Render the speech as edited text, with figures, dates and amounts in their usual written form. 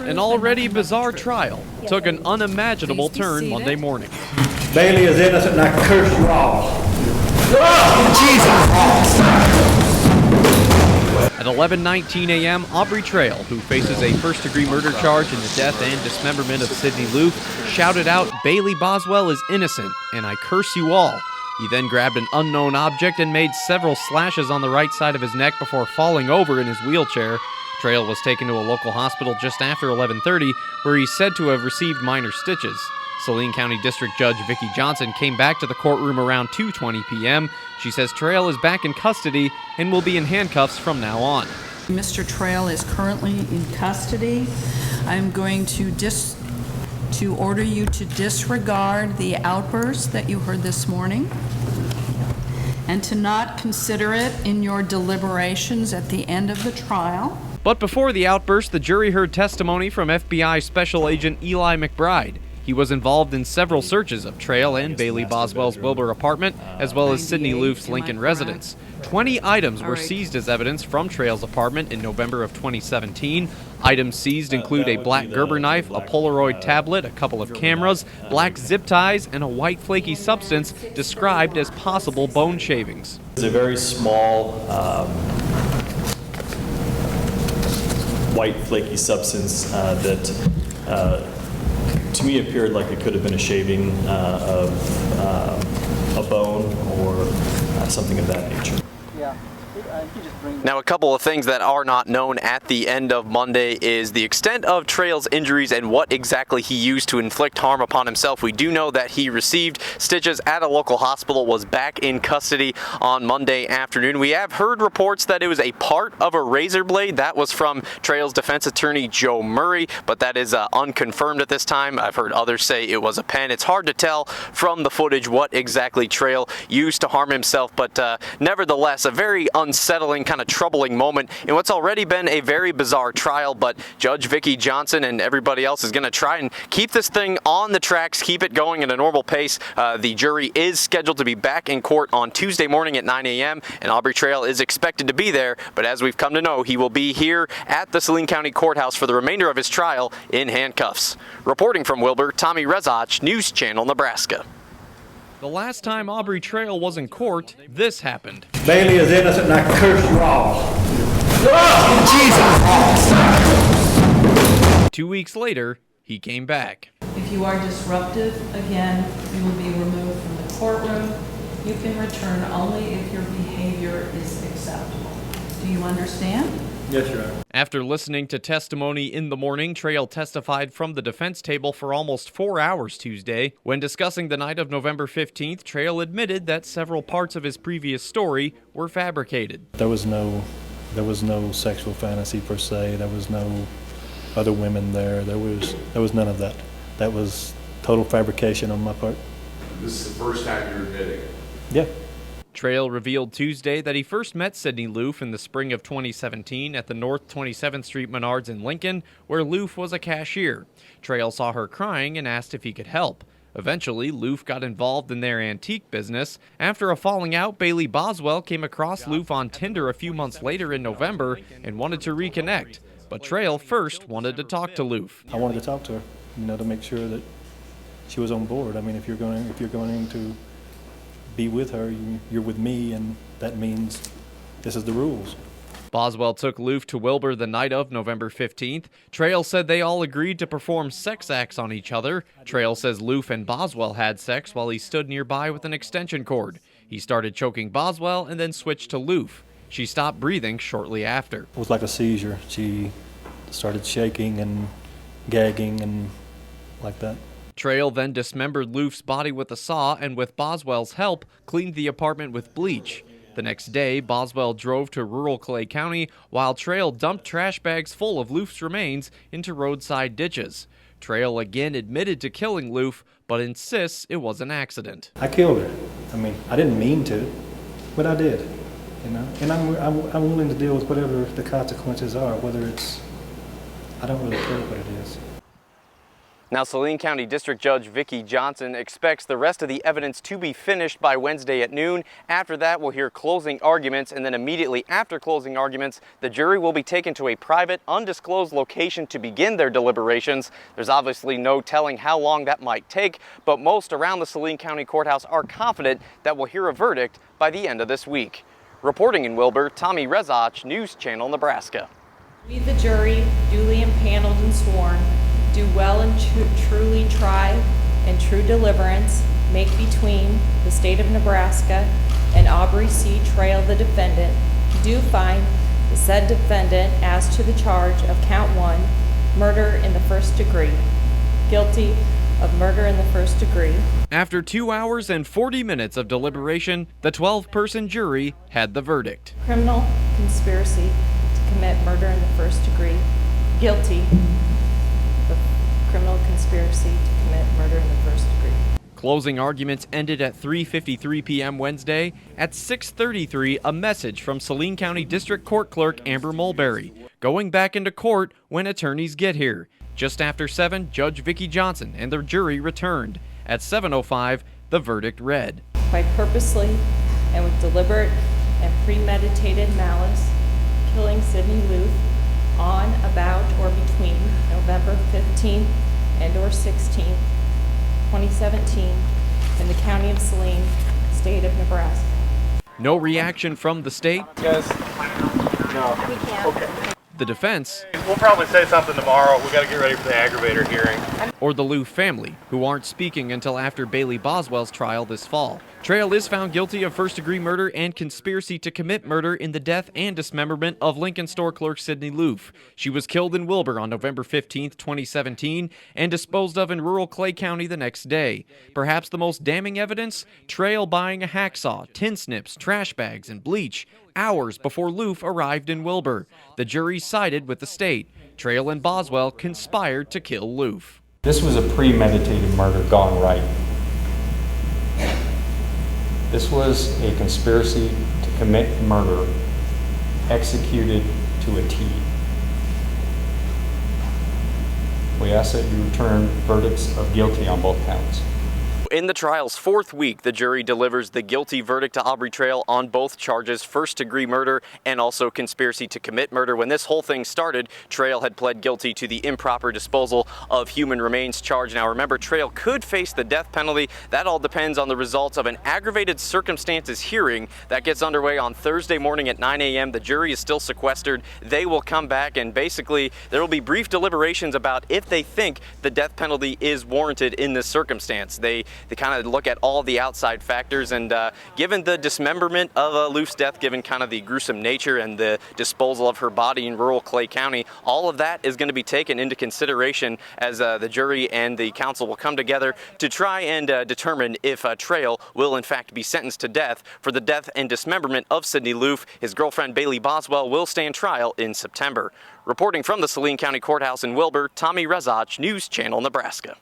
An already bizarre trial took an unimaginable turn Monday morning. Bailey is innocent and I curse you all. At 11:19 a.m., Aubrey Trail, who faces a first-degree murder charge in the death and dismemberment of Sydney Loof, shouted out, "Bailey Boswell is innocent, and I curse you all." He then grabbed an unknown object and made several slashes on the right side of his neck before falling over in his wheelchair. Trail was taken to a local hospital just after 11:30, where he's said to have received minor stitches. Saline County District Judge Vicki Johnson came back to the courtroom around 2:20 p.m. She says Trail is back in custody and will be in handcuffs from now on. Mr. Trail is currently in custody. I'm going to order you to disregard the outburst that you heard this morning and to not consider it in your deliberations at the end of the trial. But before the outburst, the jury heard testimony from FBI Special Agent Eli McBride. He was involved in several searches of Trail and Bailey Boswell's Wilbur apartment, as well as Sydney Loof's Lincoln residence. 20 items were seized as evidence from Trail's apartment in November of 2017. Items seized include a black Gerber knife, a Polaroid tablet, a couple of cameras, black zip ties, and a white flaky substance described as possible bone shavings. It's a very small white flaky substance that to me appeared like it could have been a shaving of a bone or something of that nature. Yeah. Now, a couple of things that are not known at the end of Monday is the extent of Trail's injuries and what exactly he used to inflict harm upon himself. We do know that he received stitches at a local hospital, was back in custody on Monday afternoon. We have heard reports that it was a part of a razor blade. That was from Trail's defense attorney, Joe Murray, but that is unconfirmed at this time. I've heard others say it was a pen. It's hard to tell from the footage what exactly Trail used to harm himself, but nevertheless, a very unsettling, kind of troubling moment in what's already been a very bizarre trial. But Judge Vicki Johnson and everybody else is going to try and keep this thing on the tracks, keep it going at a normal pace. The jury is scheduled to be back in court on Tuesday morning at 9 a.m. and Aubrey Trail is expected to be there, but as we've come to know, he will be here at the Saline County Courthouse for the remainder of his trial in handcuffs. Reporting from Wilbur, Tommy Rezach, News Channel, Nebraska. The last time Aubrey Trail was in court, this happened. Bailey is innocent and I curse you all. 2 weeks later, he came back. If you are disruptive, again, you will be removed from the courtroom. You can return only if your behavior is acceptable. Do you understand? Yes, Your Honor. After listening to testimony in the morning, Trail testified from the defense table for almost 4 hours Tuesday. When discussing the night of November 15th, Trail admitted that several parts of his previous story were fabricated. There was no sexual fantasy per se. There was no other women there. There was none of that. That was total fabrication on my part. This is the first time you're admitting it? Yeah. Trail revealed Tuesday that he first met Sydney Loof in the spring of 2017 at the North 27th Street Menards in Lincoln, where Loof was a cashier. Trail saw her crying and asked if he could help. Eventually, Loof got involved in their antique business. After a falling out, Bailey Boswell came across Loof on Tinder a few months later in November and wanted to reconnect. But Trail first wanted to talk to Loof. I wanted to talk to her, to make sure that she was on board. I mean, if you're going to be with her, you're with me, and that means this is the rules. Boswell took Loof to Wilbur the night of November 15th. Trail said they all agreed to perform sex acts on each other. Trail says Loof and Boswell had sex while he stood nearby with an extension cord. He started choking Boswell and then switched to Loof. She stopped breathing shortly after. It was like a seizure. She started shaking and gagging and like that. Trail then dismembered Loof's body with a saw and, with Boswell's help, cleaned the apartment with bleach. The next day, Boswell drove to rural Clay County while Trail dumped trash bags full of Loof's remains into roadside ditches. Trail again admitted to killing Loof, but insists it was an accident. I killed her. I mean, I didn't mean to, but I did. And I'm willing to deal with whatever the consequences are, whether it's, I don't really care what it is. Now, Saline County District Judge Vicki Johnson expects the rest of the evidence to be finished by Wednesday at noon. After that, we'll hear closing arguments, and then immediately after closing arguments, the jury will be taken to a private, undisclosed location to begin their deliberations. There's obviously no telling how long that might take, but most around the Saline County Courthouse are confident that we'll hear a verdict by the end of this week. Reporting in Wilbur, Tommy Rezach, News Channel, Nebraska. We, the jury, duly impaneled and sworn, do well and truly try and true deliverance make between the state of Nebraska and Aubrey Trail, the defendant, do find the said defendant as to the charge of count 1, murder in the first degree, guilty of murder in the first degree. After 2 hours and 40 minutes of deliberation, the 12-person jury had the verdict. Criminal conspiracy to commit murder in the first degree, guilty of criminal conspiracy to commit murder in the first degree. Closing arguments ended at 3:53 p.m. Wednesday. At 6:33, a message from Saline County District Court Clerk Amber Mulberry, going back into court when attorneys get here. Just after 7, Judge Vicki Johnson and the jury returned. At 7:05, the verdict read. By purposely and with deliberate and premeditated malice, killing Sidney Luth on, about, or between November 15th and or 16th, 2017, in the county of Saline, state of Nebraska. No reaction from the state. Yes. No. We can't. Okay. The defense, We'll probably say something tomorrow. We got to get ready for the aggravator hearing. or the Luth family, who aren't speaking until after Bailey Boswell's trial this fall. Trail is found guilty of first-degree murder and conspiracy to commit murder in the death and dismemberment of Lincoln store clerk Sidney Luth. She was killed in Wilbur on November 15, 2017, and disposed of in rural Clay County the next day. Perhaps the most damning evidence? Trail buying a hacksaw, tin snips, trash bags, and bleach hours before Luth arrived in Wilbur. The jury sided with the state. Trail and Boswell conspired to kill Luth. This was a premeditated murder gone right. This was a conspiracy to commit murder executed to a T. We ask that you return verdicts of guilty on both counts. In the trial's 4th week, the jury delivers the guilty verdict to Aubrey Trail on both charges, first-degree murder and also conspiracy to commit murder. When this whole thing started, Trail had pled guilty to the improper disposal of human remains charge. Now remember, Trail could face the death penalty. That all depends on the results of an aggravated circumstances hearing that gets underway on Thursday morning at 9 a.m. The jury is still sequestered. They will come back, and basically there will be brief deliberations about if they think the death penalty is warranted in this circumstance. They kind of look at all the outside factors, and given the dismemberment of Luth's death, given kind of the gruesome nature and the disposal of her body in rural Clay County, all of that is going to be taken into consideration as the jury and the council will come together to try and determine if Trail will in fact be sentenced to death for the death and dismemberment of Sidney Luth. His girlfriend Bailey Boswell will stand trial in September. Reporting from the Saline County Courthouse in Wilbur, Tommy Rezach, News Channel, Nebraska.